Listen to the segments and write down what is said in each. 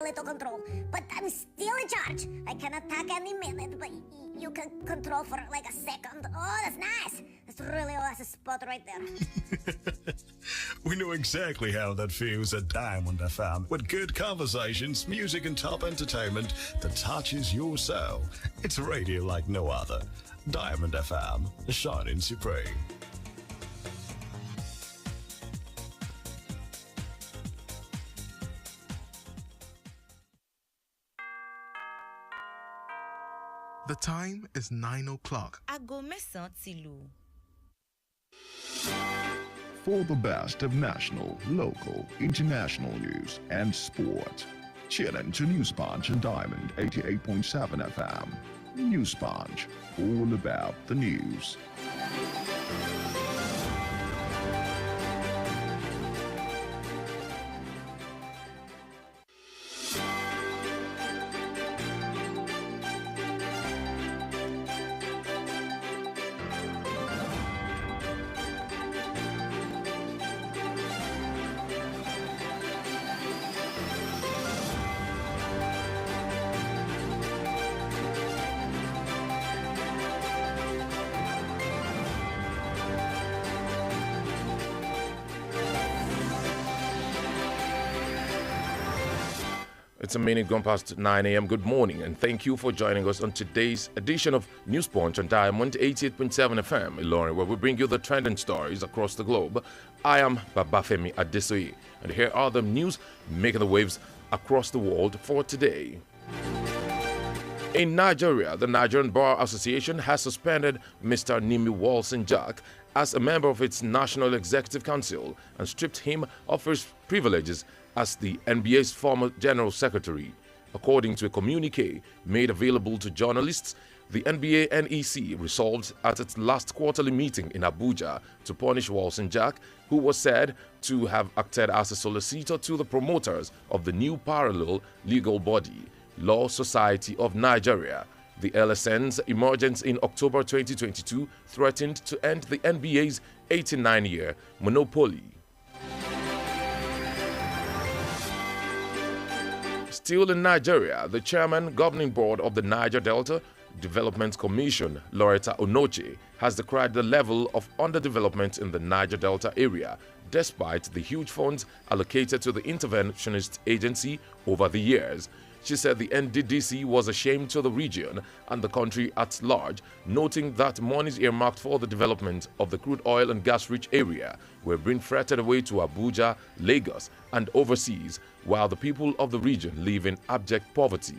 little control, but I'm still in charge. I can attack any minute, but you can control for like a second. Oh, that's nice. That's really a spot right there. We know exactly how that feels at Diamond FM. With good conversations, music, and top entertainment that touches your soul. It's radio like no other. Diamond FM, shining supreme. The time is 9 o'clock. Aago mẹ́sàn-án ti lù. For the best of national, local, international news and sport, tune in to News Punch and Diamond 88.7 FM. News Punch, all about the news. It's a minute gone past 9 a.m. Good morning, and thank you for joining us on today's edition of News Punch on Diamond 88.7 FM, Ilorin, where we bring you the trending stories across the globe. I am Babafemi Adesoye, and here are the news making the waves across the world for today. In Nigeria, the Nigerian Bar Association has suspended Mr. Nimi Walson-Jack as a member of its National Executive Council and stripped him of his privileges as the NBA's former General Secretary. According to a communique made available to journalists, the NBA NEC resolved at its last quarterly meeting in Abuja to punish Walson-Jack, who was said to have acted as a solicitor to the promoters of the new parallel legal body, Law Society of Nigeria. The LSN's emergence in October 2022 threatened to end the NBA's 89-year monopoly. Still in Nigeria, the chairman governing board of the Niger Delta Development Commission, Loretta Onoche, has decried the level of underdevelopment in the Niger Delta area, despite the huge funds allocated to the interventionist agency over the years. She said the NDDC was a shame to the region and the country at large, noting that monies earmarked for the development of the crude oil and gas-rich area were being freighted away to Abuja, Lagos, and overseas, while the people of the region live in abject poverty.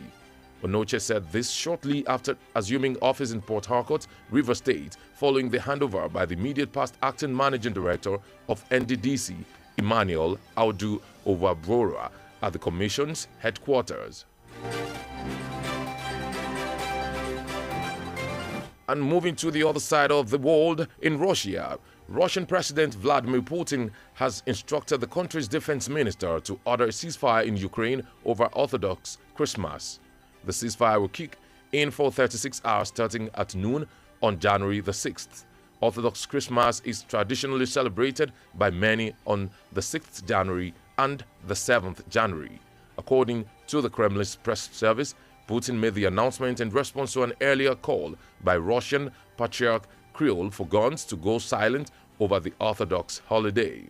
Onoche said this shortly after assuming office in Port Harcourt, Rivers State, following the handover by the immediate past acting managing director of NDDC, Emmanuel Audu Ovabrora, at the commission's headquarters. And moving to the other side of the world, in Russia, Russian President Vladimir Putin has instructed the country's defense minister to order a ceasefire in Ukraine over Orthodox Christmas. The ceasefire will kick in for 36 hours starting at noon on January the 6th. Orthodox Christmas is traditionally celebrated by many on the 6th January and the 7th January. According to the Kremlin's press service, Putin made the announcement in response to an earlier call by Russian Patriarch Kirill for guns to go silent over the Orthodox holiday.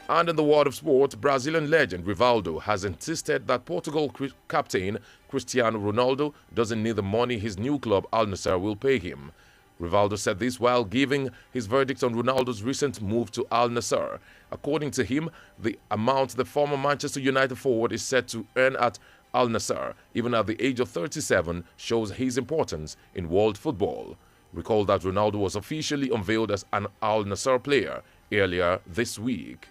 And in the world of sport, Brazilian legend Rivaldo has insisted that Portugal captain Cristiano Ronaldo doesn't need the money his new club Al Nassr will pay him. Rivaldo said this while giving his verdict on Ronaldo's recent move to Al Nassr. According to him, the amount the former Manchester United forward is set to earn at Al Nassr, even at the age of 37, shows his importance in world football. Recall that Ronaldo was officially unveiled as an Al Nassr player earlier this week.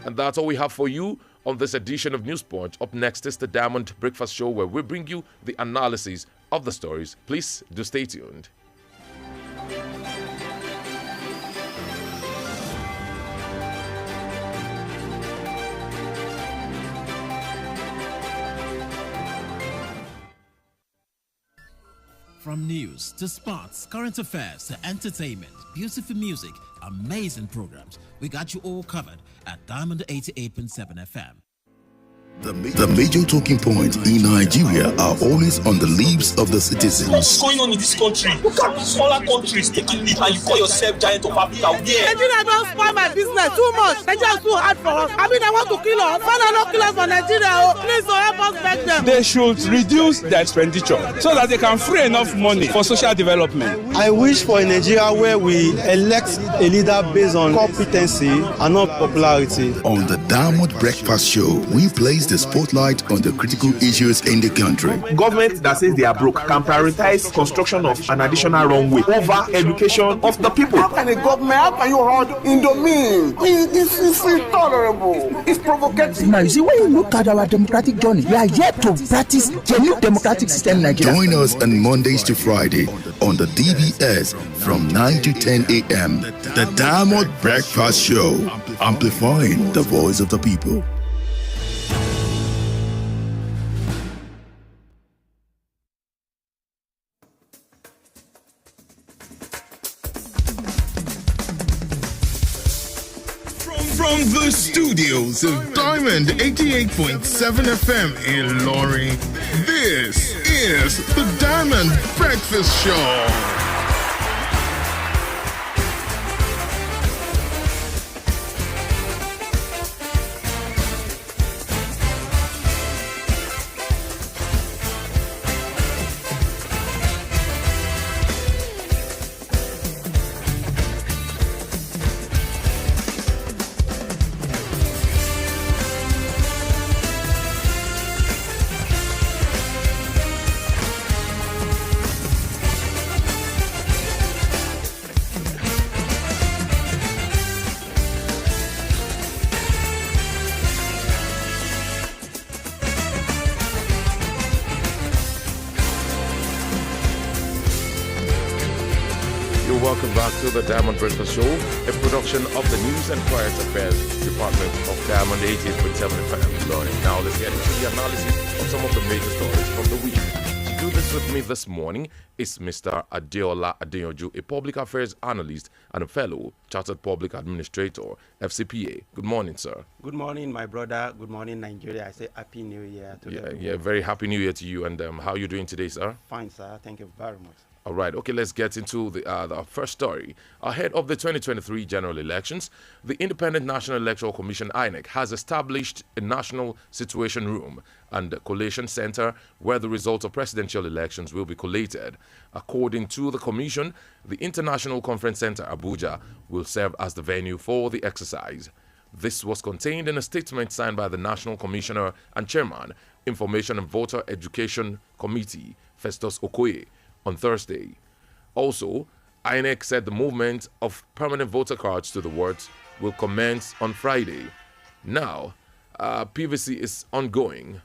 And that's all we have for you on this edition of News Punch. Up next is the Diamond Breakfast Show, where we bring you the analysis of the stories. Please do stay tuned. From news to sports, current affairs to entertainment, beautiful music, amazing programs, we got you all covered at Diamond 88.7 FM. The major talking points in Nigeria are always on the lips of the citizens. What's going on in this country? Look at smaller countries taking lead and you call yourself giant of Africa. Yeah. Nigeria don't spoil my business too much. Nigeria is too hard for us. I mean, I want to kill us. Father, not kill us for Nigeria. Oh, please, help us beg them. They should reduce their expenditure so that they can free enough money for social development. I wish for a Nigeria where we elect a leader based on competency and not popularity. On the Diamond Breakfast Show, we place the spotlight on the critical issues in the country. Government that says they are broke can prioritize construction of an additional runway over education of the people. How can a government, how can you hold in the mean? It's intolerable. It's provocative. Now, you see, when you look at our democratic journey, we are yet to practice genuine democratic system in Nigeria. Join us on Mondays to Friday on the DBS from 9 to 10 a.m. The Diamond Breakfast Show, amplifying the voice of the people. From the studios of Diamond 88.7 FM in Ilorin, this is the Diamond Breakfast Show. Welcome back to the Diamond Breakfast Show, a production of the News and Current Affairs Department of Diamond 88.7 FM Learning. Now let's get into the analysis of some of the major stories from the week. To do this with me this morning is Mr. Adesoye, a public affairs analyst and a fellow Chartered Public Administrator, FCPA. Good morning, sir. Good morning, my brother. Good morning, Nigeria. I say Happy New Year to everyone. Yeah, very Happy New Year to you. And how are you doing today, sir? Fine, sir. Thank you very much. All right, okay, let's get into the first story. Ahead of the 2023 general elections, the Independent National Electoral Commission, INEC, has established a National Situation Room and Collation Center where the results of presidential elections will be collated. According to the Commission, the International Conference Center, Abuja, will serve as the venue for the exercise. This was contained in a statement signed by the National Commissioner and Chairman, Information and Voter Education Committee, Festus Okoye, on Thursday. Also, INEC said the movement of permanent voter cards to the wards will commence on Friday. Now, PVC is ongoing.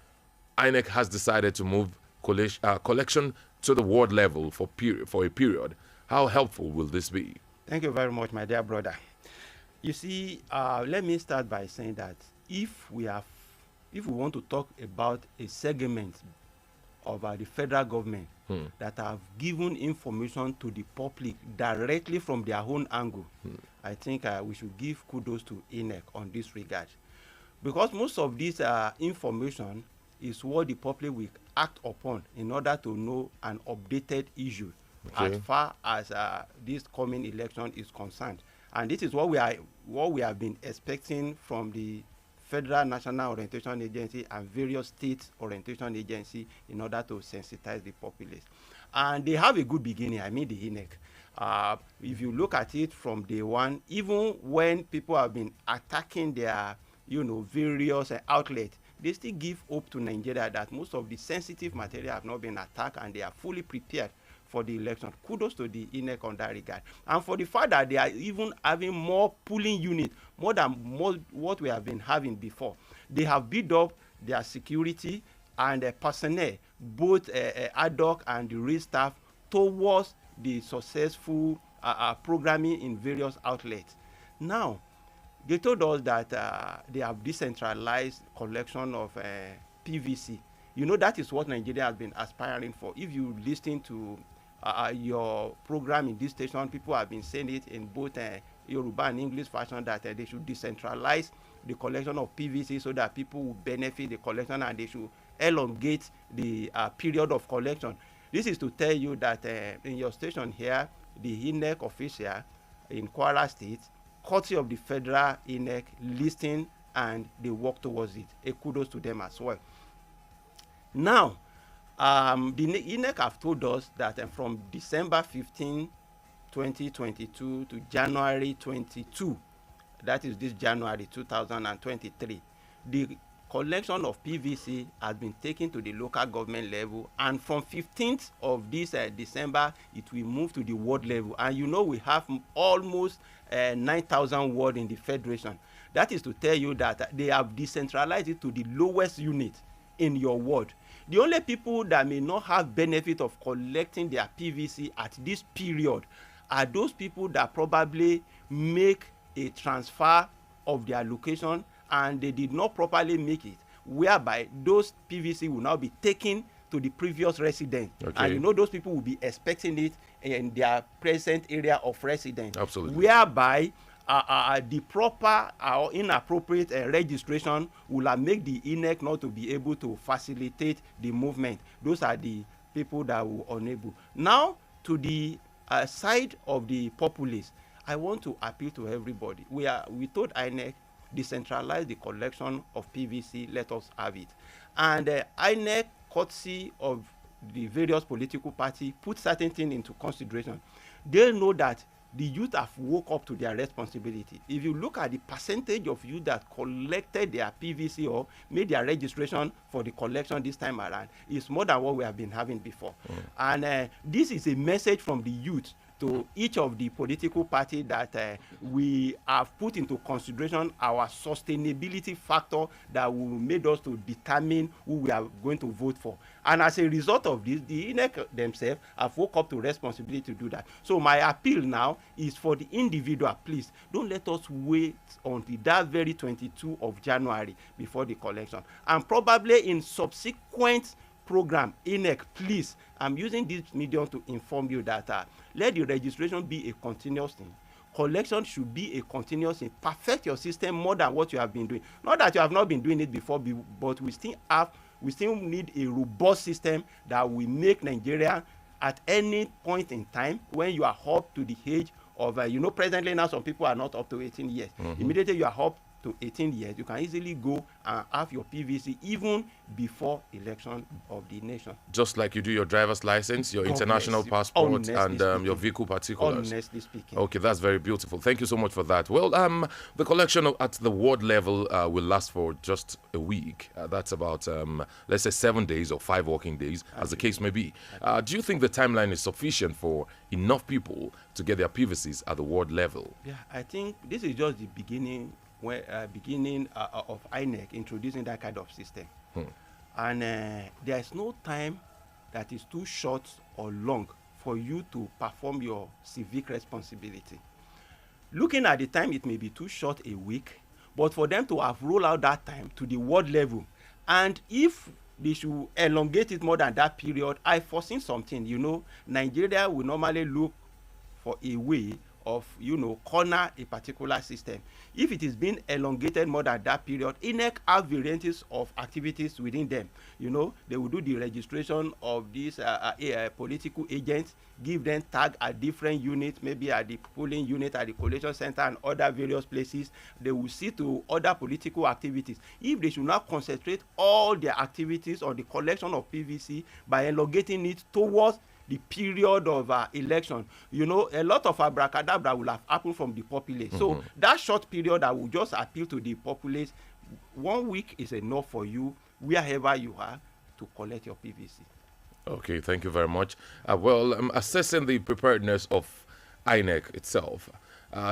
INEC has decided to move collection to the ward level for a period. How helpful will this be? Thank you very much, my dear brother. You see, let me start by saying that if we want to talk about a segment of the federal government that have given information to the public directly from their own angle, I think we should give kudos to INEC on this regard. Because most of this information is what the public will act upon in order to know an updated issue as far as this coming election is concerned. And this is what we have been expecting from the Federal National Orientation Agency and various state orientation agencies in order to sensitize the populace. And they have a good beginning, I mean the INEC. If you look at it from day one, even when people have been attacking their, various outlets, they still give hope to Nigeria that most of the sensitive material have not been attacked and they are fully prepared for the election. Kudos to the INEC on that regard. And for the fact that they are even having more polling units, more than what we have been having before. They have built up their security and personnel, both ad hoc and the real staff, towards the successful programming in various outlets. Now, they told us that they have decentralized collection of PVC. That is what Nigeria has been aspiring for. If you listen to your program in this station, people have been saying it in both Yoruba and English fashion that they should decentralize the collection of PVC so that people will benefit the collection, and they should elongate the period of collection. This is to tell you that in your station here, the INEC official in Kwara State, courtesy of the federal INEC, listening and they work towards it. A kudos to them as well. Now, the INEC have told us that from December 15, 2022 to January 22, that is this January 2023, the collection of PVC has been taken to the local government level, and from 15th of this December, it will move to the ward level. And you know we have almost 9,000 wards in the federation. That is to tell you that they have decentralized it to the lowest unit in your ward. The only people that may not have benefit of collecting their PVC at this period are those people that probably make a transfer of their location and they did not properly make it, whereby those PVC will now be taken to the previous resident. Okay. And you know those people will be expecting it in their present area of residence. Absolutely. Whereby the proper or inappropriate registration will make the INEC not to be able to facilitate the movement. Those are the people that will unable. Now, to the side of the populace, I want to appeal to everybody. We told INEC, decentralize the collection of PVC, let us have it. And INEC, courtesy of the various political parties, put certain things into consideration. They know that the youth have woke up to their responsibility. If you look at the percentage of youth that collected their PVC or made their registration for the collection this time around, it's more than what we have been having before. And this is a message from the youth to each of the political parties that we have put into consideration our sustainability factor that will make us to determine who we are going to vote for. And as a result of this, the INEC themselves have woke up to responsibility to do that. So my appeal now is for the individual, please, don't let us wait until that very 22 of January before the collection. And probably in subsequent program, INEC, please, I'm using this medium to inform you that let the registration be a continuous thing. Collection should be a continuous thing. Perfect your system more than what you have been doing. Not that you have not been doing it before, but we still need a robust system that will make Nigeria at any point in time when you are up to the age of, presently now some people are not up to 18 years. Immediately you are up to 18 years, you can easily go and have your PVC even before election of the nation. Just like you do your driver's license, your international passport, and your vehicle particulars. Honestly speaking. Okay, that's very beautiful. Thank you so much for that. Well, the collection at the ward level will last for just a week. That's about, let's say, 7 days or 5 working days, as the case may be. Do you think the timeline is sufficient for enough people to get their PVCs at the ward level? Yeah, I think this is just the beginning of INEC introducing that kind of system. And there is no time that is too short or long for you to perform your civic responsibility. Looking at the time, it may be too short, a week, but for them to have rolled out that time to the world level, and if they should elongate it more than that period, I foresee something. Nigeria will normally look for a way of corner a particular system. If it is being elongated more than that period, INEC have varieties of activities within them. They will do the registration of these political agents, give them tag at different units, maybe at the polling unit, at the collation center, and other various places. They will see to other political activities. If they should not concentrate all their activities on the collection of PVC by elongating it towards the period of election, a lot of abracadabra will have happened from the populace. So that short period, I will just appeal to the populace. 1 week is enough for you, wherever you are, to collect your PVC. Okay, thank you very much. Assessing the preparedness of INEC itself,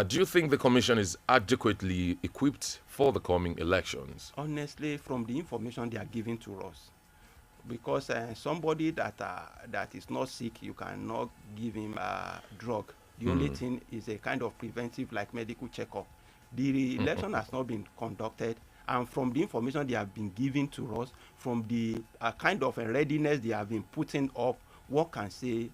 do you think the commission is adequately equipped for the coming elections? Honestly, from the information they are giving to us, because somebody that is not sick, you cannot give him a drug. The only thing is a kind of preventive, like medical checkup. The election has not been conducted, and from the information they have been giving to us, from the kind of readiness they have been putting up, what can say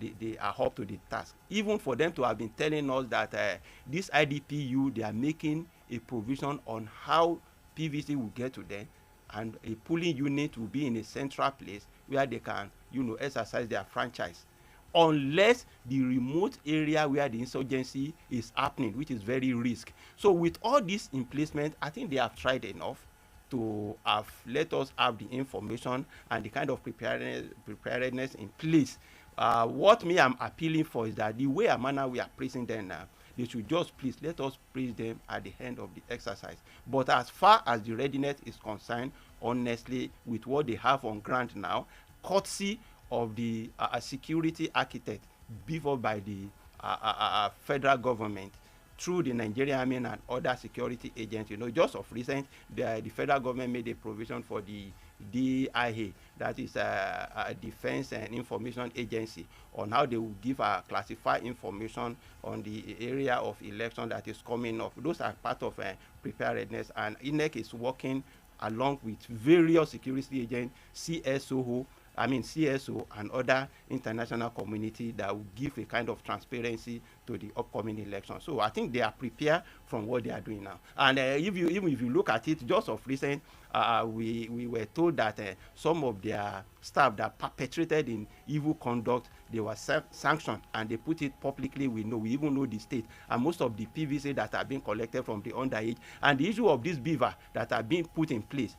they are up to the task. Even for them to have been telling us that this IDPU, they are making a provision on how PVC will get to them, and a polling unit will be in a central place where they can, exercise their franchise, unless the remote area where the insurgency is happening, which is very risky. So with all this in placement, I think they have tried enough to have let us have the information and the kind of preparedness in place. What me I'm appealing for is that the way and manner we are praising them now, they should just please let us praise them at the end of the exercise. But as far as the readiness is concerned, honestly, with what they have on ground now, courtesy of the security architect beefed by the federal government through the Nigerian Army and other security agents, just of recent, the federal government made a provision for the DIA, that is a Defense and Information Agency, on how they will give classified information on the area of election that is coming up. Those are part of preparedness, and INEC is working along with various security agents, CSO and other international community that will give a kind of transparency to the upcoming election. So I think they are prepared from what they are doing now. And even if you look at it, just of recent, we were told that some of their staff that perpetrated in evil conduct, they were sanctioned, and they put it publicly. We even know the state, and most of the PVC that are being collected from the underage, and the issue of this beaver that are being put in place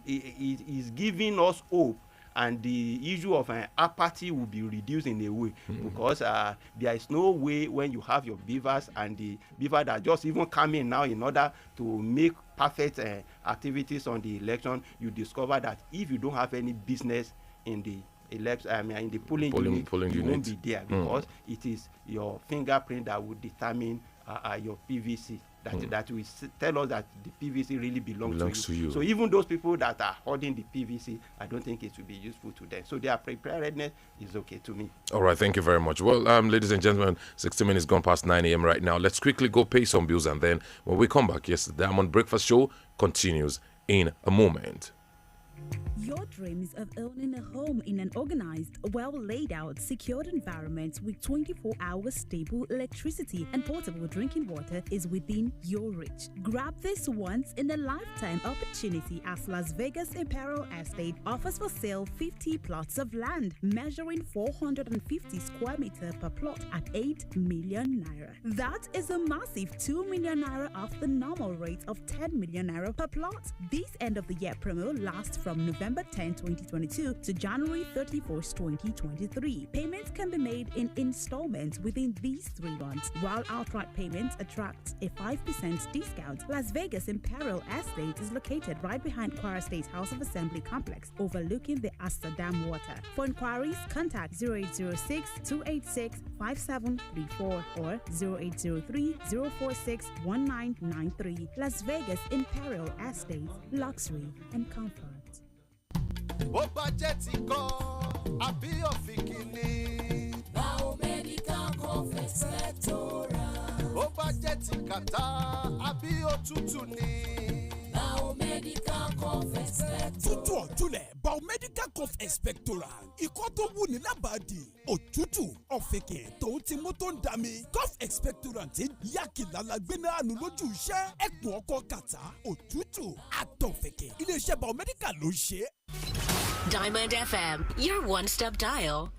is giving us hope. And the issue of apathy will be reduced in a way, because there is no way when you have your beavers and the beaver that just even come in now in order to make perfect activities on the election, you discover that if you don't have any business in the election, in the polling unit, you won't be there, because it is your fingerprint that will determine your PVC. That will tell us that the PVC really belongs to you. So even those people that are holding the PVC, I don't think it will be useful to them. So their preparedness is okay to me. All right, thank you very much. Well, ladies and gentlemen, 60 minutes gone past 9 a.m. right now. Let's quickly go pay some bills, and then when we come back, the Diamond Breakfast Show continues in a moment. Your dreams of owning a home in an organized, well laid out, secured environment with 24-hour stable electricity and portable drinking water is within your reach. Grab this once in a lifetime opportunity as Las Vegas Imperial Estate offers for sale 50 plots of land measuring 450 square meter per plot at 8 million naira. That is a massive 2 million naira off the normal rate of 10 million naira per plot. This end of the year promo lasts from November 10, 2022 to January 31st, 2023. Payments can be made in installments within these 3 months, while outright payments attract a 5% discount. Las Vegas Imperial Estate is located right behind Kwara State House of Assembly Complex, overlooking the Asta Dam water. For inquiries, contact 0806-286-5734 or 0803-046-1993. Las Vegas Imperial Estate, luxury and comfort. Ó bá jẹ́ ti kọ́ àbí òfìkì ni. Biomedical Cough Expectorant. Ó bá jẹ́ ti kàtá àbí òtútù ni. Biomedical Cough Expectorant. Tútù ọ̀túnlẹ̀ Biomedical Cough Expectorant. Ikọ́ tó wù ní lábàdì, òtútù, ọ̀fìnkì tòun ti mú tó ń dami. Cough Expectorant yákìlálà gbéná àánú lójú iṣẹ́. Ẹ̀pọ̀ ọkọ̀ kàtá, òtútù, àtọ̀fìnkì. Ilé-iṣẹ́ Biomedical ló ń ṣe. Diamond FM, your one-stop dial.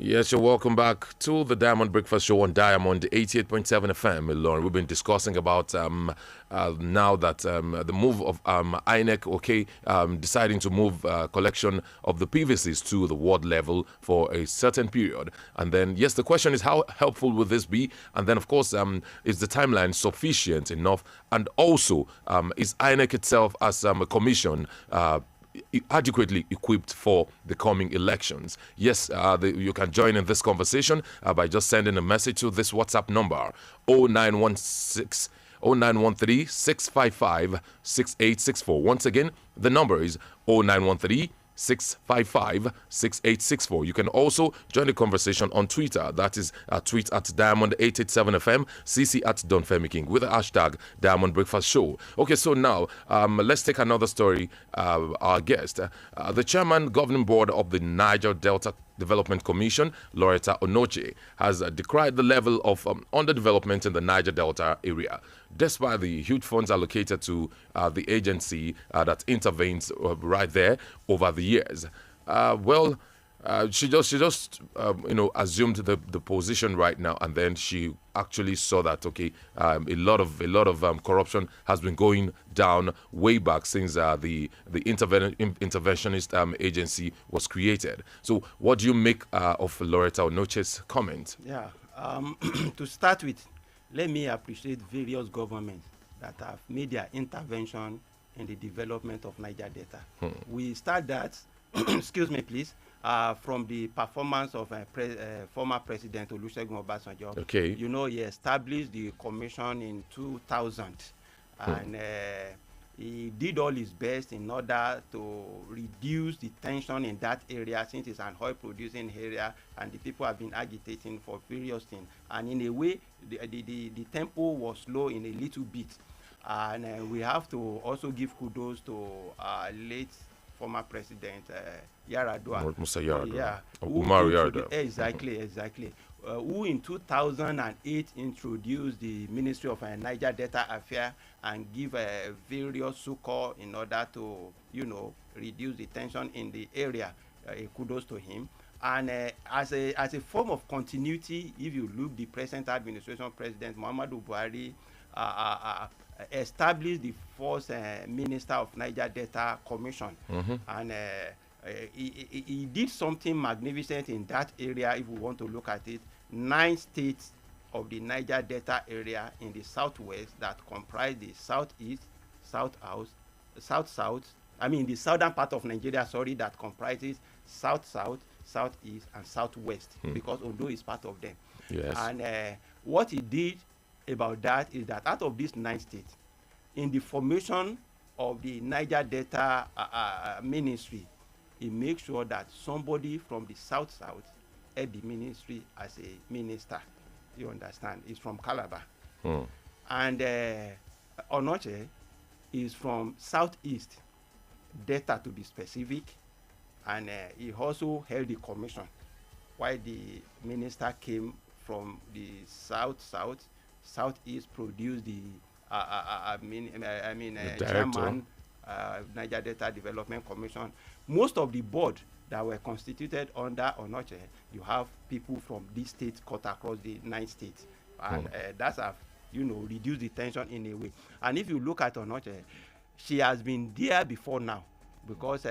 Yes, you're welcome back to the Diamond Breakfast Show on Diamond 88.7 FM. Lauren, we've been discussing about now that the move of INEC, deciding to move collection of the PVCs to the ward level for a certain period. And then, yes, the question is how helpful will this be? And then, of course, is the timeline sufficient enough? And also, is INEC itself as a commission adequately equipped for the coming elections? Yes, you can join in this conversation by just sending a message to this WhatsApp number 0913 655 6864. Once again, the number is 0913 655-6864. You can also join the conversation on Twitter. That is tweet at Diamond887FM, CC at Don Femi King with the hashtag Diamond Breakfast Show. Okay, so now let's take another story. Our guest, the chairman governing board of the Niger Delta Development Commission, Loretta Onoche, has decried the level of underdevelopment in the Niger Delta area, despite the huge funds allocated to the agency that intervenes right there over the years. She just assumed the position right now, and then she actually saw that a lot of corruption has been going down way back since the interventionist agency was created. So, what do you make of Loretta Onoche's comment? Yeah, to start with, let me appreciate various governments that have made their intervention in the development of Niger Delta. We start that, excuse me, please. From the performance of former President Olusegun Obasanjo. Okay. You know, he established the commission in 2000, and he did all his best in order to reduce the tension in that area, since it's an oil-producing area, and the people have been agitating for various things. And in a way, the tempo was slow in a little bit. And we have to also give kudos to late former President Yaradua. Musa Yaradua. Yeah. Umar Yaradua. Exactly. Who in 2008 introduced the Ministry of Niger Delta Affairs and give various succor in order to, reduce the tension in the area. Kudos to him. And as a form of continuity, if you look, the present administration, President Muhammadu Buhari established the first Minister of Niger Delta Commission. And he did something magnificent in that area. If we want to look at it, 9 states of the Niger Delta area in the southwest that comprise the southeast, the southern part of Nigeria, that comprises south-south, southeast, and southwest, because Ondo is part of them. Yes. And what he did about that is that out of these 9 states, in the formation of the Niger Delta ministry, he makes sure that somebody from the south-south head the ministry as a minister. You understand? He's from Calabar. And Onoche is from southeast, Delta to be specific, and he also held the commission, while the minister came from the southeast, produced the chairman, Niger Delta Development Commission. Most of the board that were constituted under Onoche, you have people from these states cut across the 9 states, and that's reduced the tension in a way. And if you look at Onoche, she has been there before now, because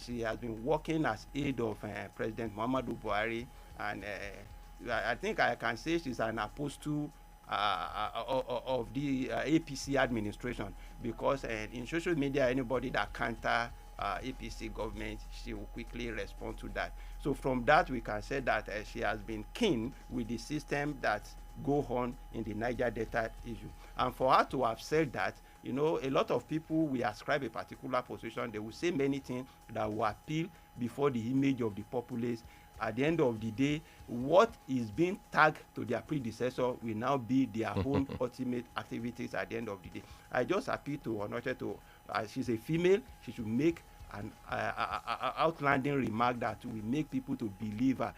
she has been working as aide of President Muhammadu Buhari, and I think I can say she's an apostle of the APC administration, because in social media, anybody that counter APC government, she will quickly respond to that. So from that, we can say that she has been keen with the system that go on in the Niger Delta issue. And for her to have said that, a lot of people will ascribe a particular position. They will say many things that will appeal before the image of the populace. At the end of the day, what is being tagged to their predecessor will now be their own ultimate activities at the end of the day. I just appeal to Onoche to, she's a female, she should make an outlanding remark that will make people to believe her.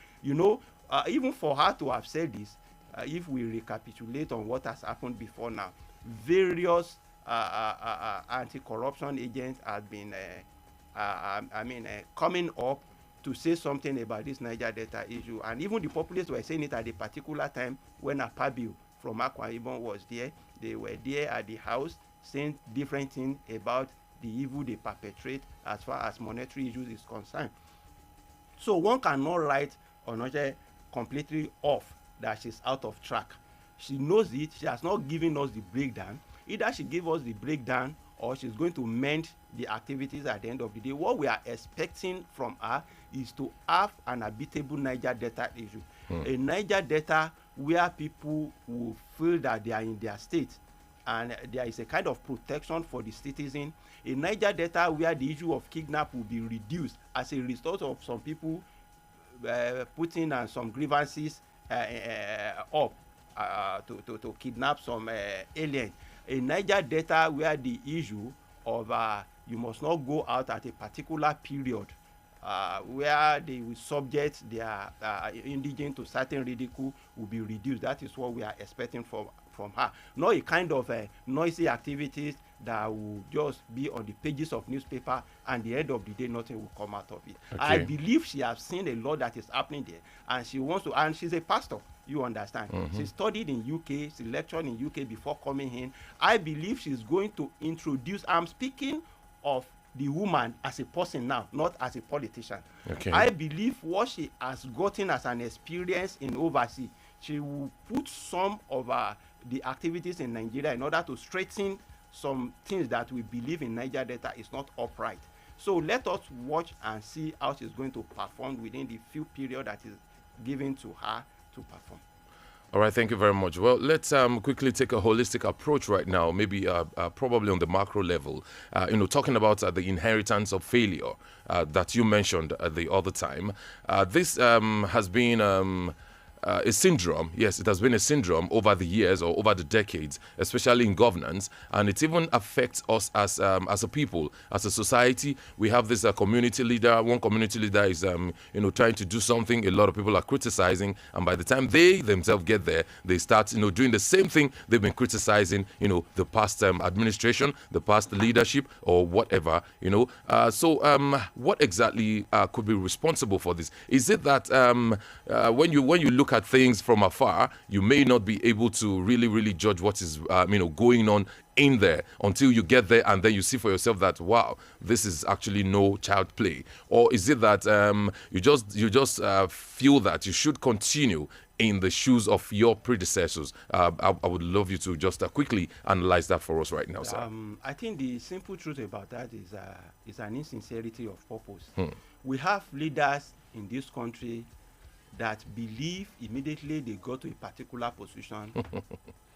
Even for her to have said this, if we recapitulate on what has happened before now, various anti-corruption agents have been coming up to say something about this Niger Delta issue, and even the populace were saying it at a particular time when Akpabio from Akwa Ibom was there. They were there at the house saying different things about the evil they perpetrate as far as monetary issues is concerned. So one cannot write Onoche completely off that she's out of track. She knows it. She has not given us the breakdown. Either she gave us the breakdown or she's going to mend the activities at the end of the day. What we are expecting from her is to have an habitable Niger Delta issue. A Niger Delta where people will feel that they are in their state. and there is a kind of protection for the citizen. In Niger Delta, where the issue of kidnap will be reduced as a result of some people putting some grievances up to kidnap some aliens. In Niger Delta, where the issue of you must not go out at a particular period, where they will subject their indigent to certain ridicule, will be reduced. That is what we are expecting from her. Not a kind of noisy activities that will just be on the pages of newspaper, and the end of the day nothing will come out of it. Okay. I believe she has seen a lot that is happening there, and she wants to, and she's a pastor, you understand. She studied in UK, she lectured in UK before coming in. I believe she's going to introduce, I'm speaking of the woman as a person now, not as a politician. Okay. I believe what she has gotten as an experience in overseas, she will put some of the activities in Nigeria in order to straighten some things that we believe in Niger Delta is not upright. So let us watch and see how she's going to perform within the few period that is given to her to perform. All right, thank you very much. Well, let's quickly take a holistic approach right now, maybe probably on the macro level, talking about the inheritance of failure that you mentioned the other time. This has been a syndrome. Yes, it has been a syndrome over the years or over the decades, especially in governance, and it even affects us as a people, as a society. We have this community leader. One community leader is trying to do something. A lot of people are criticizing, and by the time they themselves get there, they start doing the same thing they've been criticizing. The past administration, the past leadership, or whatever. So what exactly could be responsible for this? Is it that when you look at things from afar, you may not be able to really judge what is going on in there until you get there, and then you see for yourself that, wow, this is actually no child play? Or is it that you just feel that you should continue in the shoes of your predecessors? I would love you to just quickly analyze that for us right now, sir. I think the simple truth about that is an insincerity of purpose. We have leaders in this country that believe immediately they go to a particular position,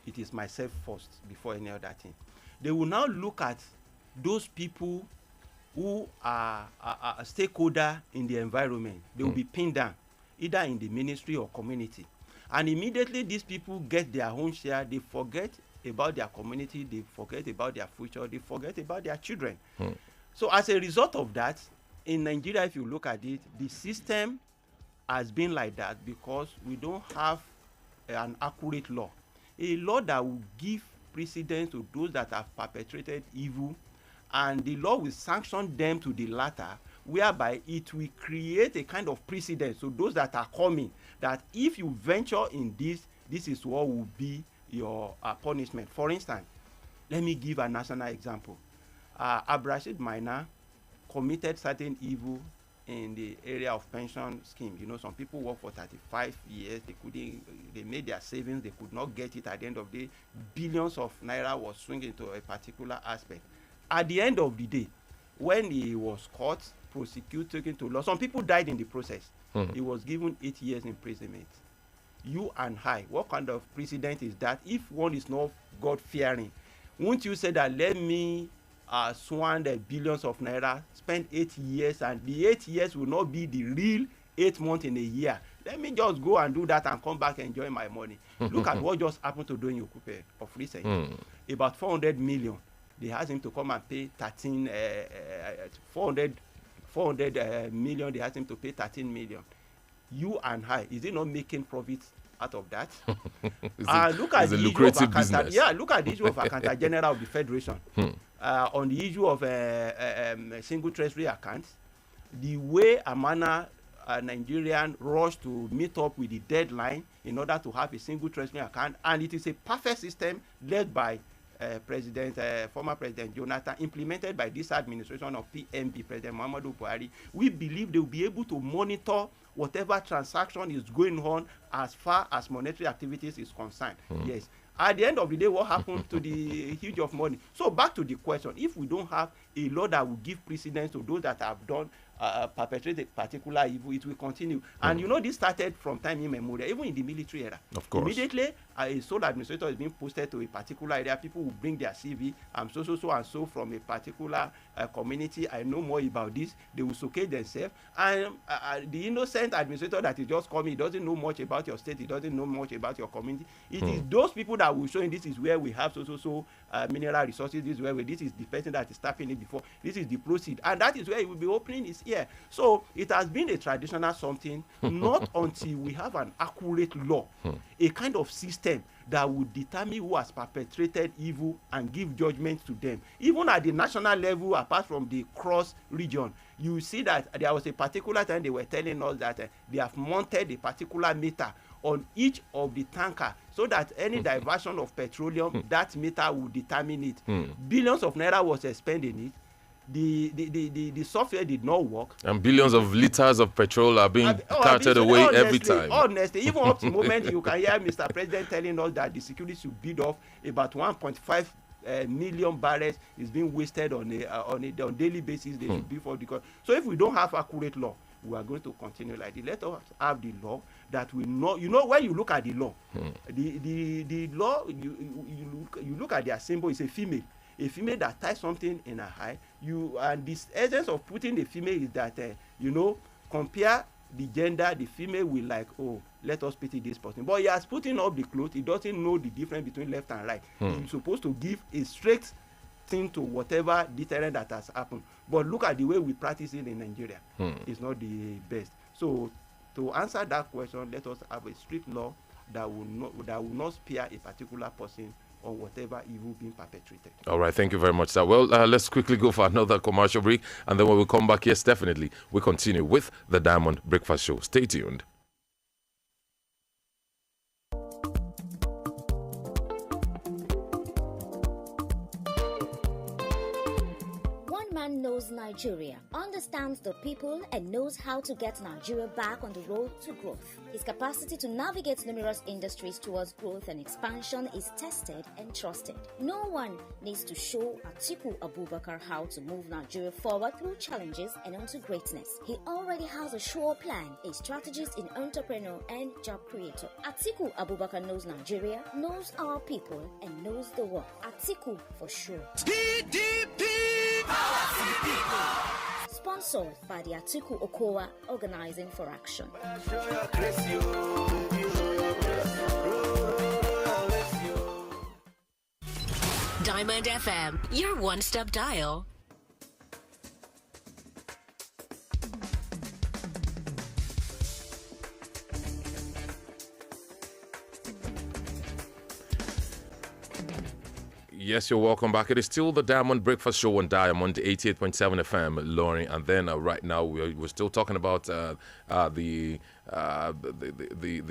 it is myself first before any other thing. They will now look at those people who are a stakeholder in the environment. They will be pinned down, either in the ministry or community. And immediately these people get their own share, they forget about their community, they forget about their future, they forget about their children. So as a result of that, in Nigeria, if you look at it, the system has been like that because we don't have an accurate law. A law that will give precedence to those that have perpetrated evil, and the law will sanction them to the latter, whereby it will create a kind of precedence to those that are coming, that if you venture in this is what will be your punishment. For instance, let me give a national example. Abdulrasheed Maina committed certain evil in the area of pension scheme. Some people work for 35 years, they made their savings, they could not get it. At the end of the day, billions of naira was swinging to a particular aspect. At the end of the day, when he was caught, prosecuted, taken to law, some people died in the process. He was given 8 years imprisonment. You and I, what kind of precedent is that? If one is not God-fearing, won't you say that, let me swan the billions of naira, spend 8 years, and the 8 years will not be the real 8 months in a year. Let me just go and do that and come back and enjoy my money. Look at what just happened to Doyin Okupe of recent. About 400 million. They asked him to come and pay 400 million. They asked him to pay 13 million. You and I, is he not making profits out of that? Look at the issue of Akanta. Yeah, look at the issue of Akanta General of the Federation. On the issue of single treasury accounts, the way Amana Nigerian rushed to meet up with the deadline in order to have a single treasury account, and it is a perfect system led by former President Jonathan, implemented by this administration of PMB, President Muhammadu Buhari. We believe they will be able to monitor whatever transaction is going on as far as monetary activities is concerned. Yes. At the end of the day, what happened to the huge of money? So back to the question, if we don't have a law that will give precedence to those that have done perpetrate a particular evil, it will continue. And you know, this started from time immemorial, even in the military era. Of course. Immediately, a sole administrator is being posted to a particular area. People will bring their CV. I'm so and so from a particular community. I know more about this. They will suffocate themselves. And the innocent administrator that is just coming, he doesn't know much about your state. He doesn't know much about your community. It is those people that will show him this is where we have mineral resources. This is where this is the person that is tapping it before. This is the proceed, and that is where he will be opening his ear. So it has been a traditional something. Not until we have an accurate law, a kind of system that would determine who has perpetrated evil and give judgment to them. Even at the national level, apart from the cross region, you see that there was a particular time they were telling us that they have mounted a particular meter on each of the tanker, so that any diversion of petroleum, that meter will determine it. Billions of naira was expended in it. The software did not work, and billions of liters of petrol are being carted away every time. Honestly, even up to the moment, you can hear Mr. President telling us that the security should bid off about 1.5 million barrels is being wasted on a daily basis. They should be for the. So if we don't have accurate law, we are going to continue like this. Let us have the law that we know. You know, when you look at the law, the law, you look at their symbol, it's a female that ties something in her eye. And this essence of putting the female is that compare the gender. The female will like, oh, let us pity this person, but he has putting up the clothes. He doesn't know the difference between left and right. He's supposed to give a straight thing to whatever deterrent that has happened. But look at the way we practice it in Nigeria. It's not the best. So to answer that question, let us have a strict law that will not spare a particular person or whatever evil being perpetrated. All right, thank you very much, sir. Well, let's quickly go for another commercial break, and then when we come back, yes, definitely, we continue with the Diamond Breakfast Show. Stay tuned. Knows Nigeria, understands the people, and knows how to get Nigeria back on the road to growth. His capacity to navigate numerous industries towards growth and expansion is tested and trusted. No one needs to show Atiku Abubakar how to move Nigeria forward through challenges and onto greatness. He already has a sure plan, a strategist in entrepreneur and job creator. Atiku Abubakar knows Nigeria, knows our people, and knows the world. Atiku for sure. PDP! Sponsored by the Atiku Okowa Organizing for Action. Diamond FM, your one-stop dial. Yes, you're welcome back. It is still the Diamond Breakfast Show on Diamond 88.7 FM, Lauren. And then right now we're still talking about the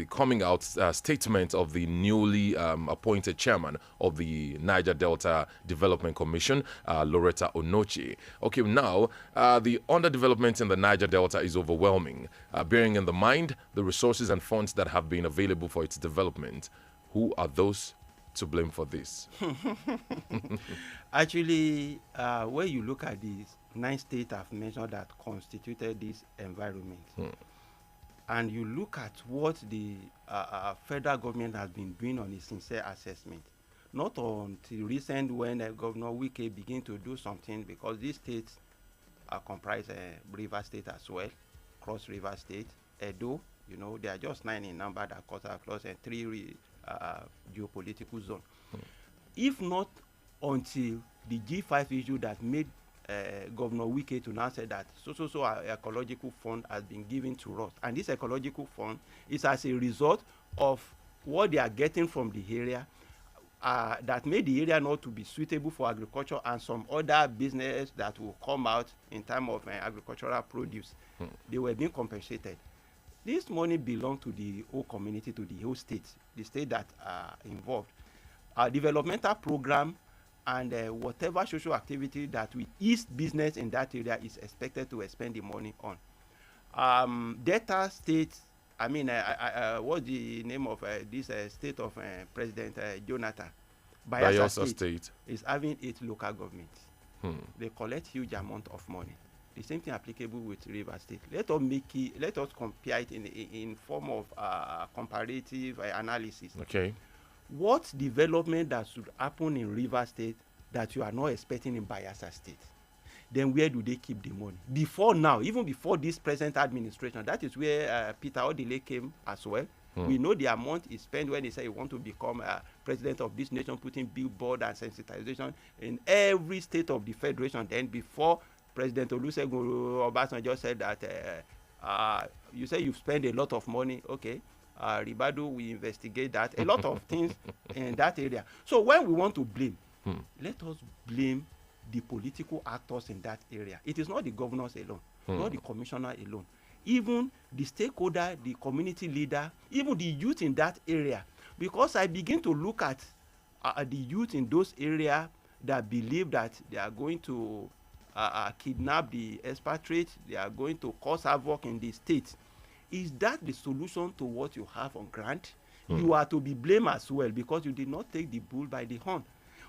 coming out statement of the newly appointed chairman of the Niger Delta Development Commission, Loretta Onochie. Okay, now the underdevelopment in the Niger Delta is overwhelming, bearing in the mind the resources and funds that have been available for its development. Who are those to blame for this? Actually, when you look at these 9 states I've mentioned that constituted this environment, and you look at what the federal government has been doing on a sincere assessment, not until recent when Governor Wike began to do something, because these states comprise River State as well, Cross River State, Edo, they are just 9 in number that cut across and 3 geopolitical zone. If not until the G5 issue that made Governor Wike to now say that our ecological fund has been given to us, and this ecological fund is as a result of what they are getting from the area that made the area not to be suitable for agriculture and some other business that will come out in terms of agricultural produce. They were being compensated. This money belongs to the whole community, to the whole state, the state that are involved. Our developmental program and whatever social activity that will ease business in that area is expected to expend the money on. Delta State, what's the name of this state of President Jonathan? Bayelsa State is having 8 local governments. They collect huge amount of money. The same thing applicable with River State. Let us compare it in form of comparative analysis. Okay. What development that should happen in River State that you are not expecting in Bayelsa State? Then where do they keep the money? Before now, even before this present administration, that is where Peter Odile came as well. We know the amount he spent when he said he want to become president of this nation, putting billboard and sensitization in every state of the federation. Then before President Olusegun Obasanjo said that you say you've spent a lot of money, okay, Ribadu, we investigate that. A lot of things in that area. So when we want to blame, let us blame the political actors in that area. It is not the governors alone, not the commissioner alone. Even the stakeholder, the community leader, even the youth in that area. Because I begin to look at the youth in those areas that believe that they are going to kidnap the expatriates, they are going to cause havoc in the state. Is that the solution to what you have on ground? You are to be blamed as well because you did not take the bull by the horn.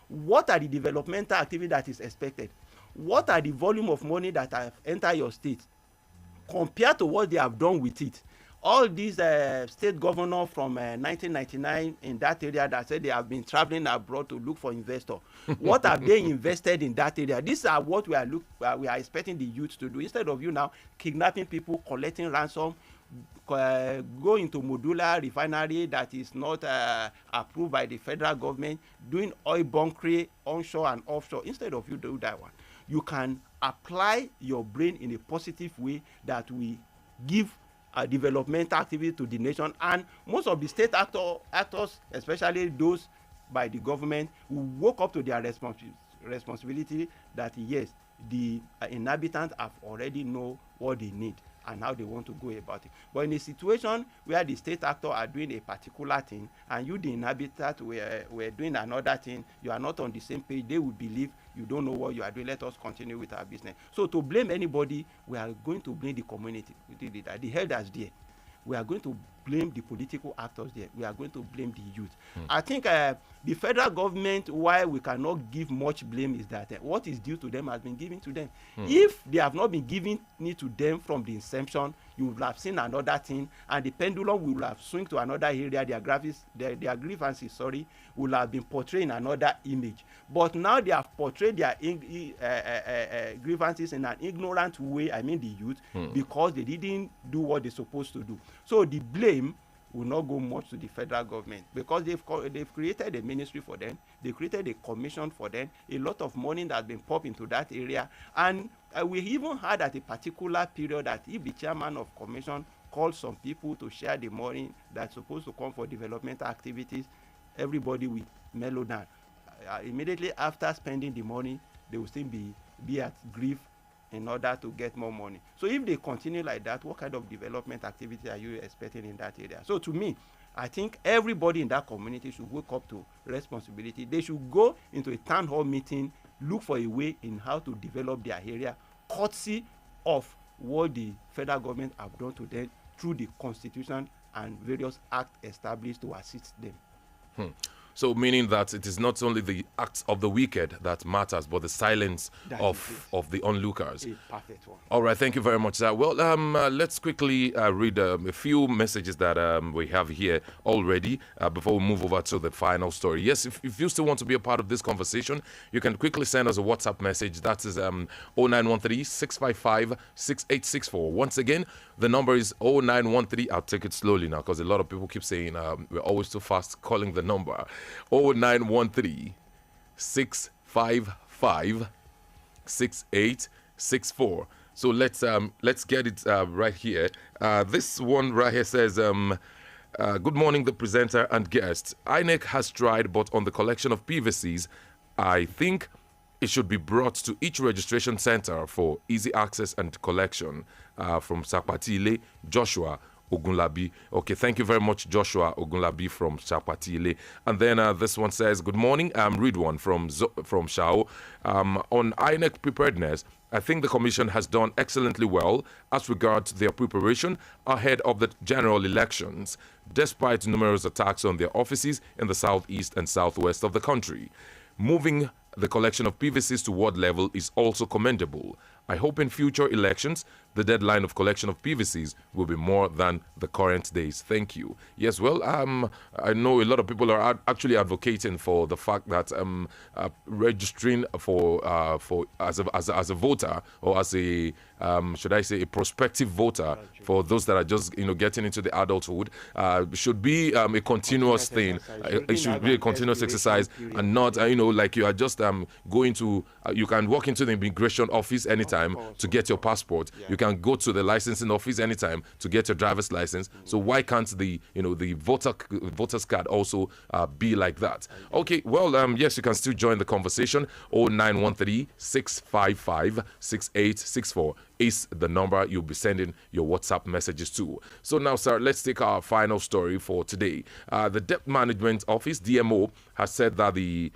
What are the developmental activity that is expected? What are the volume of money that have entered your state compared to what they have done with it? All these state governors from 1999 in that area that said they have been traveling abroad to look for investors. What have they invested in that area? These are what we are expecting the youth to do. Instead of you now kidnapping people, collecting ransom, go into modular refinery that is not approved by the federal government, doing oil bunkering onshore and offshore. Instead of you do that one, you can apply your brain in a positive way that will give developmental activity to the nation. And most of the state actors, especially those by the government, will woke up to their responsibility that yes, the inhabitants have already know what they need and how they want to go about it. But in a situation where the state actor are doing a particular thing and you, the inhabitant, were doing another thing, you are not on the same page, they will believe you don't know what you are doing. Let us continue with our business. So to blame anybody, we are going to blame the community, the elders there. We are going to blame the political actors there. We are going to blame the youth. I think the federal government, why we cannot give much blame is that what is due to them has been given to them. If they have not been giving it to them from the inception, you would have seen another thing, and the pendulum will have swung to another area. Their grievances, will have been portrayed in another image. But now they have portrayed their grievances in an ignorant way, I mean the youth, because they didn't do what they're supposed to do. So the blame will not go much to the federal government because they've created a ministry for them, they created a commission for them, a lot of money that has been pumped into that area, and we even had at a particular period that if the chairman of commission called some people to share the money that's supposed to come for developmental activities, everybody will mellow down. Immediately after spending the money, they will still be at grief in order to get more money. So if they continue like that, what kind of development activity are you expecting in that area? So to me, I think everybody in that community should wake up to responsibility. They should go into a town hall meeting, look for a way in how to develop their area, courtesy of what the federal government have done to them through the constitution and various acts established to assist them. So meaning that it is not only the acts of the wicked that matters, but the silence of the onlookers. A perfect one. All right, thank you very much, sir. Well, let's quickly read a few messages that we have here already before we move over to the final story. Yes, if you still want to be a part of this conversation, you can quickly send us a WhatsApp message. That is 0913-655-6864. Once again, the number is 0913. I'll take it slowly now because a lot of people keep saying we're always too fast calling the number. 0913 655 6864. So let's get it right here. This one right here says, good morning, the presenter and guests. INEC has tried, but on the collection of PVCs, I think it should be brought to each registration center for easy access and collection. From Sapatile, Joshua Ogunlabi. Okay, thank you very much, Joshua Ogunlabi from Sapatile. And then this one says, good morning, I'm Ridwan from Shao. On INEC preparedness, I think the Commission has done excellently well as regards their preparation ahead of the general elections, despite numerous attacks on their offices in the southeast and southwest of the country. Moving The collection of PVCs to ward level is also commendable. I hope in future elections, the deadline of collection of PVCs will be more than the current days. Thank you. Yes, well, I know a lot of people are actually advocating for the fact that registering for as a voter, or as a should I say a prospective voter, for those that are just getting into the adulthood, should be a continuous thing. It should be a continuous exercise, and not like you are just going to you can walk into the immigration office anytime to get your passport. You can go to the licensing office anytime to get your driver's license. So why can't the the voter's card also be like that? Okay, well, yes, you can still join the conversation. 0913-655-6864 is the number you'll be sending your WhatsApp messages to. So now, sir, let's take our final story for today. The Debt Management Office, DMO, has said that the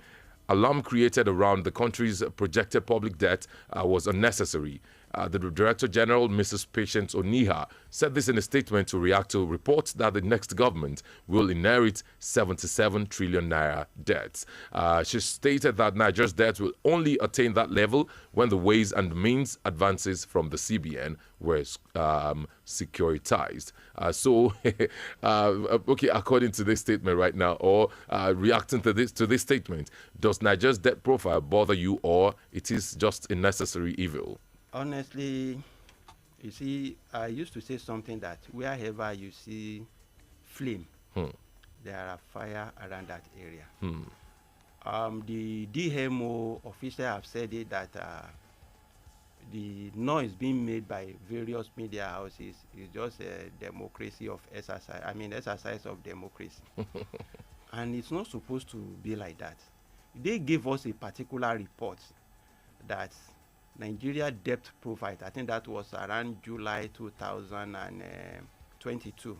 alarm created around the country's projected public debt was unnecessary. The Director General, Mrs. Patience Oniha, said this in a statement to react to reports that the next government will inherit 77 trillion naira debts. She stated that Nigeria's debt will only attain that level when the ways and means advances from the CBN were securitized. Okay, according to this statement right now, or reacting to this statement, does Nigeria's debt profile bother you, or it is just a necessary evil? Honestly, you see, I used to say something that wherever you see flame, there are fire around that area. The DMO officials have said it that the noise being made by various media houses is just a democracy of exercise. I mean, exercise of democracy. And it's not supposed to be like that. They gave us a particular report that Nigeria debt profile, I think that was around July 2022.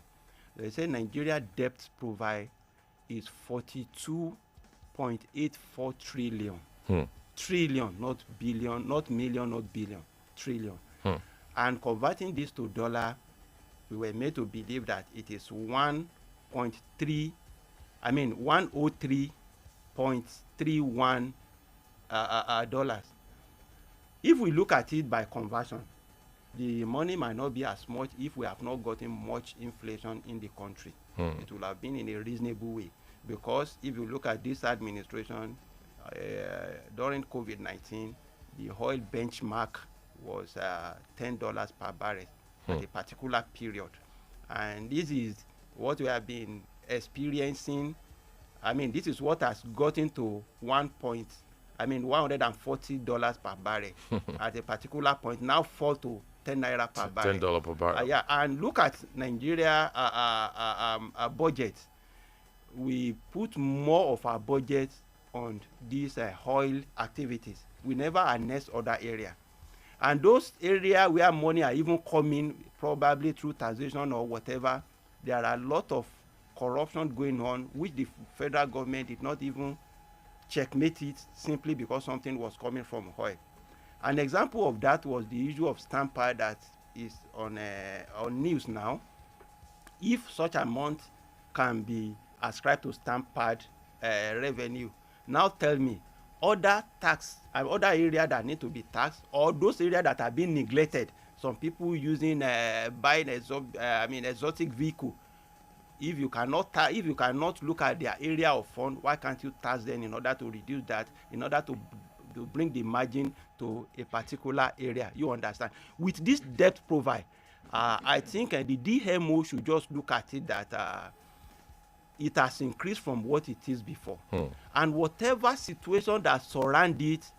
They say Nigeria debt profile is 42.84 trillion. Trillion, not billion, not million, not billion, trillion. And converting this to dollar, we were made to believe that it is 103.31 dollars. If we look at it by conversion, the money might not be as much if we have not gotten much inflation in the country. It will have been in a reasonable way, because if you look at this administration, during COVID-19, the oil benchmark was $10 per barrel at a particular period. And this is what we have been experiencing. I mean, this is what has gotten to $140 per barrel at a particular point, now fall to 10 naira per barrel. $10 per barrel. Yeah, and look at Nigeria budget. We put more of our budget on these oil activities. We never harness other area. And those areas where money are even coming, probably through taxation or whatever, there are a lot of corruption going on, which the federal government did not even checkmate it simply because something was coming from oil. An example of that was the issue of stamp pad that is on news now. If such amount can be ascribed to stamp pad revenue, now tell me, other tax and other areas that need to be taxed, or those areas that are being neglected, some people using buying exotic vehicle. If you cannot look at their area of fund, why can't you tax them in order to reduce that, in order to bring the margin to a particular area? You understand? With this debt profile, I think the DMO should just look at it that it has increased from what it is before. And whatever situation that surround it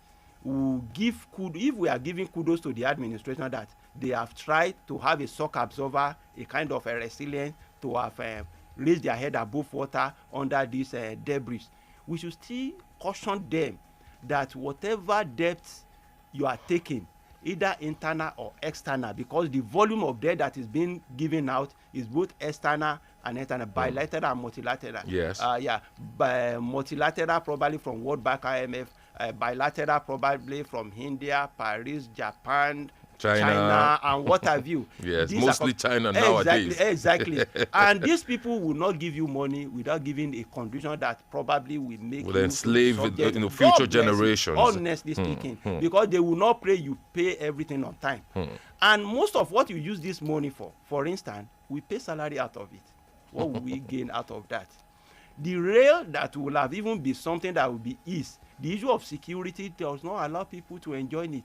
will give if we are giving kudos to the administration that they have tried to have a shock absorber, a kind of a resilience to have raised their head above water under this debris. We should still caution them that whatever debt you are taking, either internal or external, because the volume of debt that is being given out is both external and internal, bilateral and multilateral. Yes. By multilateral probably from World Bank, IMF, bilateral probably from India, Paris, Japan, China and what have you. Yes, These mostly China nowadays. Exactly. And these people will not give you money without giving a condition that probably will make will you enslave subject. Future generations. Honestly speaking, because they will not pray you pay everything on time. And most of what you use this money for instance, we pay salary out of it. What will we gain out of that? The rail that will have even be something that will be eased. The issue of security does not allow people to enjoy it.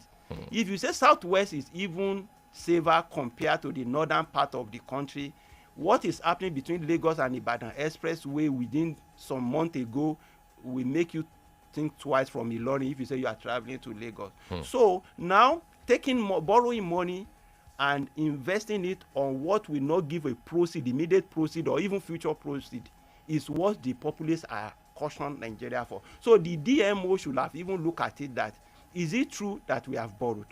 If you say Southwest is even safer compared to the northern part of the country, what is happening between Lagos and Ibadan Expressway within some month ago will make you think twice from Ilorin if you say you are traveling to Lagos. So now borrowing money and investing it on what will not give a immediate proceed or even future proceed is what the populace are cautioning Nigeria for. So the DMO should have even looked at it that, is it true that we have borrowed?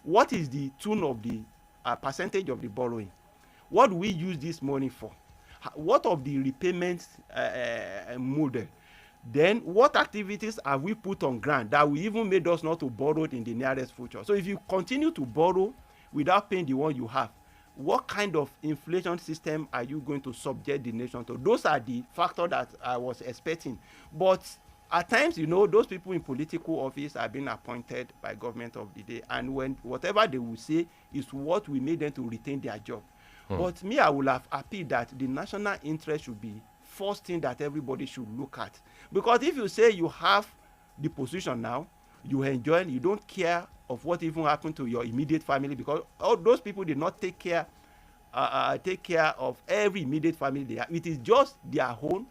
What is the tune of the percentage of the borrowing? What do we use this money for? What of the repayment model? Then what activities have we put on ground that will even made us not to borrow in the nearest future? So if you continue to borrow without paying the one you have, what kind of inflation system are you going to subject the nation to? Those are the factors that I was expecting. But at times, those people in political office are being appointed by government of the day, and when whatever they will say is what will make them to retain their job. But me, I would have appealed that the national interest should be first thing that everybody should look at. Because if you say you have the position now, you enjoy, you don't care of what even happened to your immediate family, because all those people did not take care of every immediate family they have. It is just their own,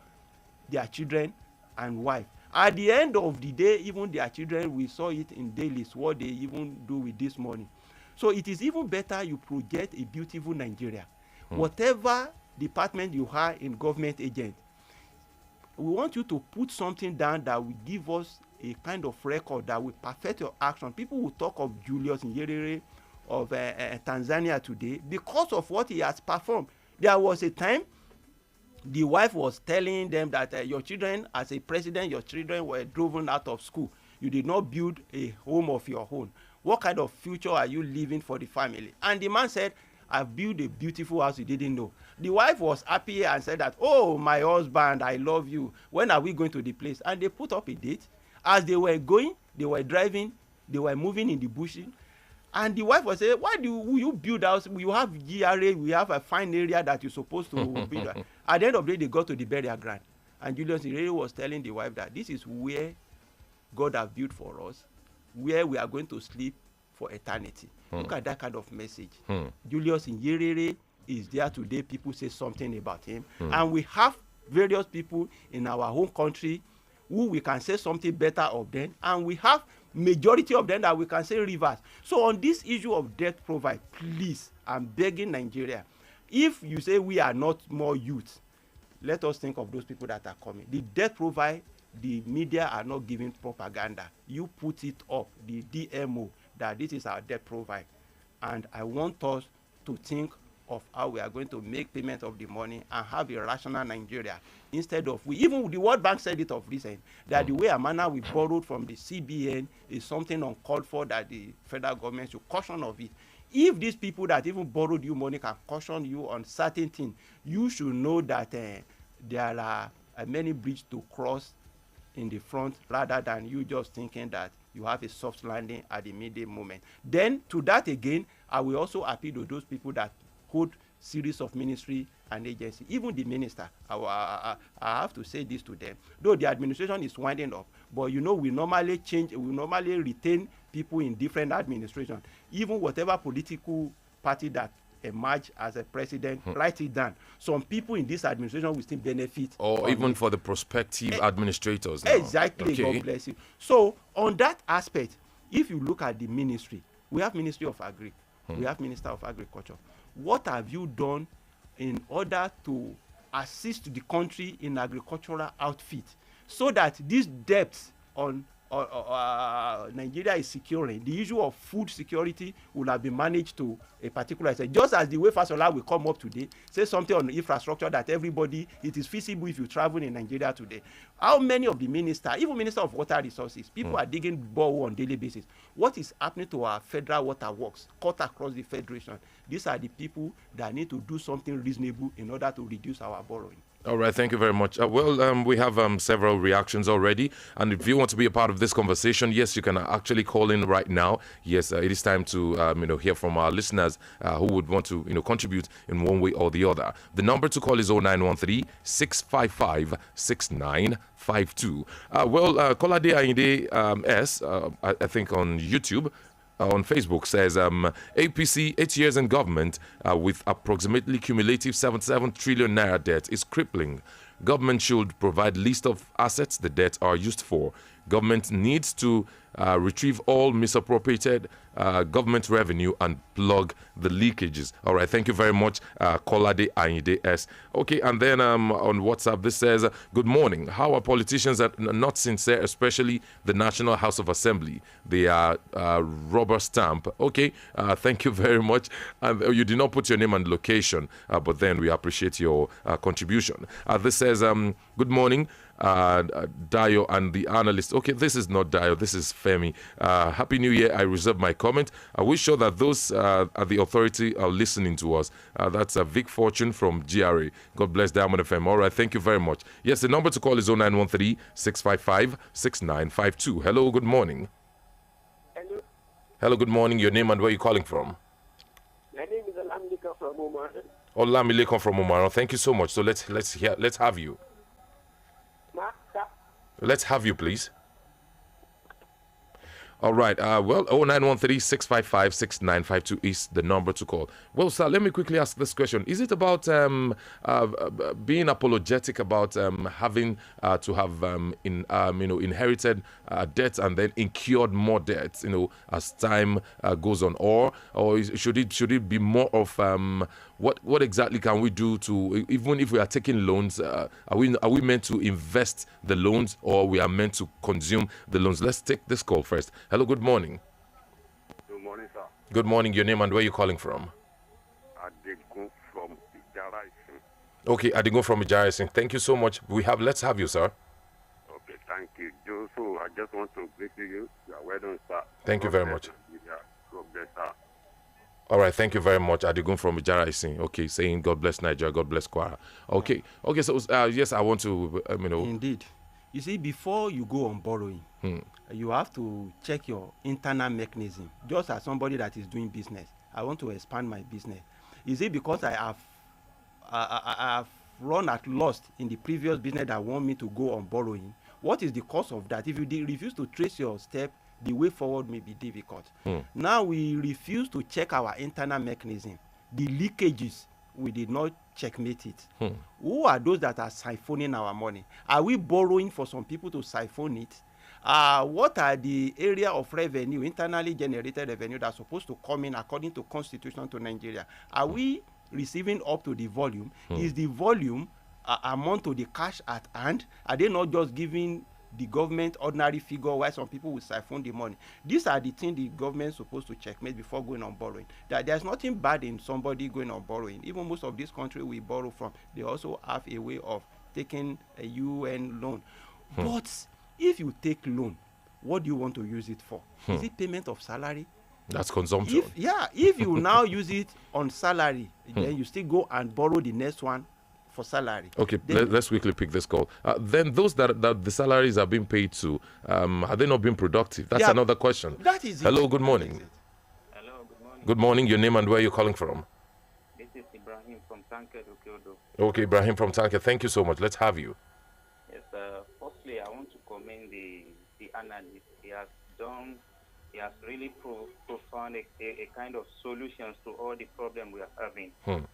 their children and wife. At the end of the day, even their children, we saw it in dailies, what they even do with this money. So it is even better you project a beautiful Nigeria. Whatever department you are in government agent, we want you to put something down that will give us a kind of record that will perfect your action. People will talk of Julius Nyerere of Tanzania today because of what he has performed. There was a time the wife was telling them that your children, as a president, your children were driven out of school. You did not build a home of your own. What kind of future are you leaving for the family? And the man said, I've built a beautiful house you didn't know. The wife was happy and said that, oh, my husband, I love you. When are we going to the place? And they put up a date. As they were going, they were driving, they were moving in the bushes. And the wife was saying, why will you build house? You have GRA, we have a fine area that you're supposed to build. At the end of the day, they got to the burial ground. And Julius Nyerere was telling the wife that this is where God has built for us, where we are going to sleep for eternity. Look at that kind of message. Julius Nyerere is there today. People say something about him. And we have various people in our home country who we can say something better of them. And we have majority of them that we can say reverse. So on this issue of debt provide, please, I'm begging Nigeria, if you say we are not more youth, let us think of those people that are coming. The debt provide, the media are not giving propaganda. You put it up, the DMO, that this is our debt provide. And I want us to think of how we are going to make payment of the money and have a rational Nigeria. Instead of, even the World Bank said it of recent, that the way a manner we borrowed from the CBN is something uncalled for, that the federal government should caution of it. If these people that even borrowed you money can caution you on certain things, you should know that there are many bridges to cross in the front, rather than you just thinking that you have a soft landing at the midday moment. Then to that again, I will also appeal to those people that hold series of ministry and agency, even the minister. I have to say this to them. Though the administration is winding up, but we normally retain people in different administration. Even whatever political party that emerge as a president, write it down. Some people in this administration will still benefit. Or even it. For the prospective administrators now. Exactly, okay. God bless you. So on that aspect, if you look at the ministry, we have Ministry of Agri, we have Minister of Agriculture. What have you done in order to assist the country in agricultural outfit, so that these debts on Nigeria is securing, the issue of food security will have been managed to a particular extent. Just as the way Fasola will come up today, say something on infrastructure that everybody, it is feasible if you travel in Nigeria today. How many of the ministers, even Minister of Water Resources, people are digging borehole on daily basis. What is happening to our federal water works cut across the federation? These are the people that need to do something reasonable in order to reduce our borrowing. All right, thank you very much. We have several reactions already, and if you want to be a part of this conversation, yes, you can actually call in right now. Yes, it is time to hear from our listeners who would want to contribute in one way or the other. The number to call is 0913-655-6952. Kolade Ayinde I think on YouTube. On Facebook says APC 8 years in government with approximately cumulative 77 trillion naira debt is crippling. Government should provide list of assets the debt are used for. Government needs to retrieve all misappropriated government revenue and plug the leakages. All right, thank you very much, Kolade Ayinde S. Okay, and then on WhatsApp, this says, good morning. How are politicians not sincere, especially the National House of Assembly? They are rubber stamp. Okay, thank you very much. You did not put your name and location, but then we appreciate your contribution. This says, good morning. Dio and the analyst. Okay, this is not Dio, this is Femi. Happy New Year. I reserve my comment. I wish sure that those at the authority are listening to us. That's Vic Fortune from GRA. God bless Diamond FM. All right, thank you very much. Yes, the number to call is 0913-655-6952. Hello, good morning. Hello. Hello, good morning. Your name and where are you calling from? My name is Olamileko from Omaran. Olamileko from Omaran. Thank you so much. So let's have you. Let's have you, please. All right. 0913-655-6952 is the number to call. Well, sir, let me quickly ask this question. Is it about being apologetic about having to have inherited debts and then incurred more debts, as time goes on, or should it be more of what exactly can we do to, even if we are taking loans, are we meant to invest the loans or we are meant to consume the loans? Let's take this call first. Hello, good morning. Good morning, sir. Good morning. Your name and where are you calling from? Adesoye from Ijaraising. Okay, Adesoye from Ijaraising. Thank you so much. Let's have you, sir. Okay, thank you. So I just want to greet you. You are well done, sir. Thank you very much. God bless, sir. All right, thank you very much, Adegun from Ijaraising. Okay, saying God bless Nigeria, God bless Kwara. Okay, so yes, I want to, Indeed. You see, before you go on borrowing, you have to check your internal mechanism. Just as somebody that is doing business, I want to expand my business. Is it because I have run at loss in the previous business that want me to go on borrowing? What is the cause of that? If you refuse to trace your step, the way forward may be difficult. Now we refuse to check our internal mechanism. The leakages, we did not checkmate it. Who are those that are siphoning our money? Are we borrowing for some people to siphon it? What are the area of revenue, internally generated revenue, that's supposed to come in according to constitution to Nigeria? Are we receiving up to the volume? Is the volume amount to the cash at hand? Are they not just giving the government ordinary figure while some people will siphon the money? These are the things the government is supposed to checkmate before going on borrowing. That there's nothing bad in somebody going on borrowing. Even most of these countries we borrow from, they also have a way of taking a UN loan. But if you take loan, what do you want to use it for? Is it payment of salary? That's consumption. If you now use it on salary, then you still go and borrow the next one for salary. Okay, let's quickly pick this call. Then those that the salaries are being paid to, are they not being productive? That's another question. That is Hello, good morning. Hello, good morning. Good morning. Your name and where you're calling from? This is Ibrahim from Tanked, Okeodo. Okay, Ibrahim from Tanked. Thank you so much. Let's have you. Yes, firstly, I want to commend the analyst. He has really profound a kind of solutions to all the problem we are having. In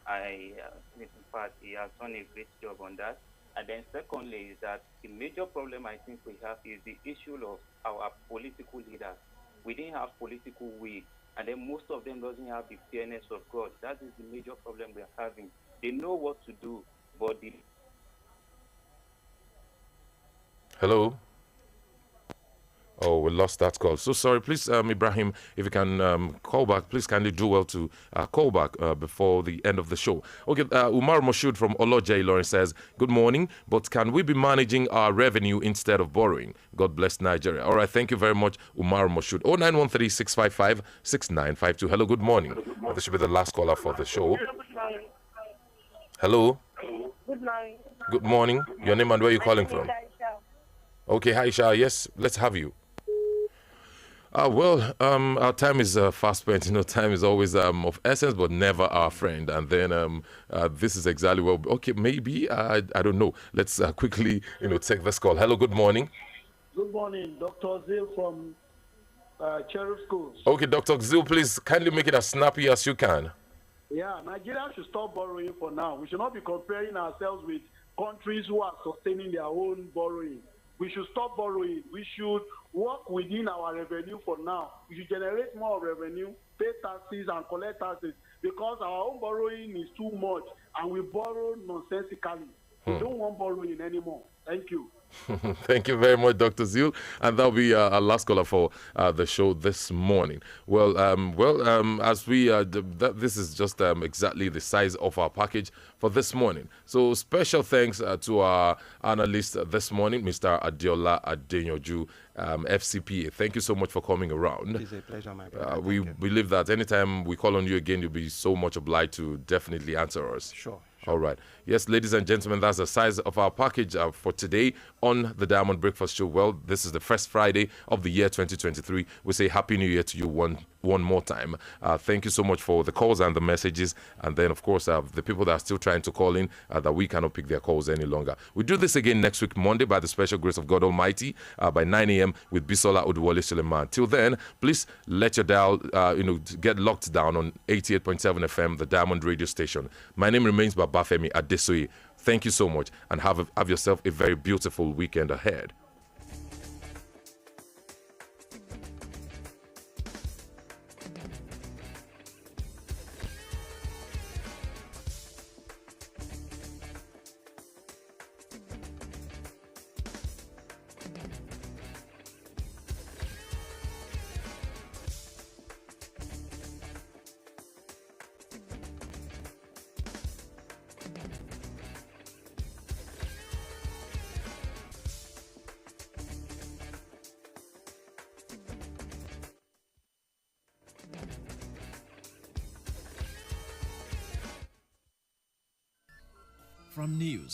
fact, he has done a great job on that. And then secondly is that the major problem I think we have is the issue of our political leaders. We didn't have political will, and then most of them doesn't have the fairness of God. That is the major problem we are having. They know what to do, but the... Hello? Oh, we lost that call. So sorry. Please, Ibrahim, if you can call back, please kindly do well to call back before the end of the show. Okay, Umar Moshood from Oloje Lawrence says, good morning, but can we be managing our revenue instead of borrowing? God bless Nigeria. All right, thank you very much, Umar Moshood. 0913-655-6952. Hello, good morning. This should be the last caller for the show. Hello. Good morning. Good morning. Your name and where you calling from? Okay, hi, Isha. Yes, let's have you. Our time is fast spent. You know, time is always of essence, but never our friend. And then this is exactly what. Okay, maybe I don't know. Let's quickly take this call. Hello, good morning. Good morning, Dr. Zil from Cherub Schools. Okay, Dr. Zil, please kindly make it as snappy as you can. Yeah, Nigeria should stop borrowing for now. We should not be comparing ourselves with countries who are sustaining their own borrowing. We should stop borrowing. We should work within our revenue for now. We should generate more revenue, pay taxes and collect taxes, because our own borrowing is too much and we borrow nonsensically. We don't want borrowing anymore. Thank you. Thank you very much, Dr. Zil. And that'll be our last caller for the show this morning. As we, this is just exactly the size of our package for this morning. So special thanks to our analyst this morning, Mr. Adeola Adenyoju, FCPA. Thank you so much for coming around. It's a pleasure, my brother. We believe that anytime we call on you again, you'll be so much obliged to definitely answer us. Sure. All right. Yes, ladies and gentlemen, that's the size of our package for today on the Diamond Breakfast Show. Well, this is the first Friday of the year 2023. We say Happy New Year to you one more time. Thank you so much for the calls and the messages. And then, of course, the people that are still trying to call in, that we cannot pick their calls any longer. We do this again next week, Monday, by the special grace of God Almighty, by 9 a.m. with Bisola Oduwole Suleiman. Till then, please let your dial, get locked down on 88.7 FM, the Diamond Radio Station. My name remains Babafemi Adesoye. Thank you so much, and have yourself a very beautiful weekend ahead. From news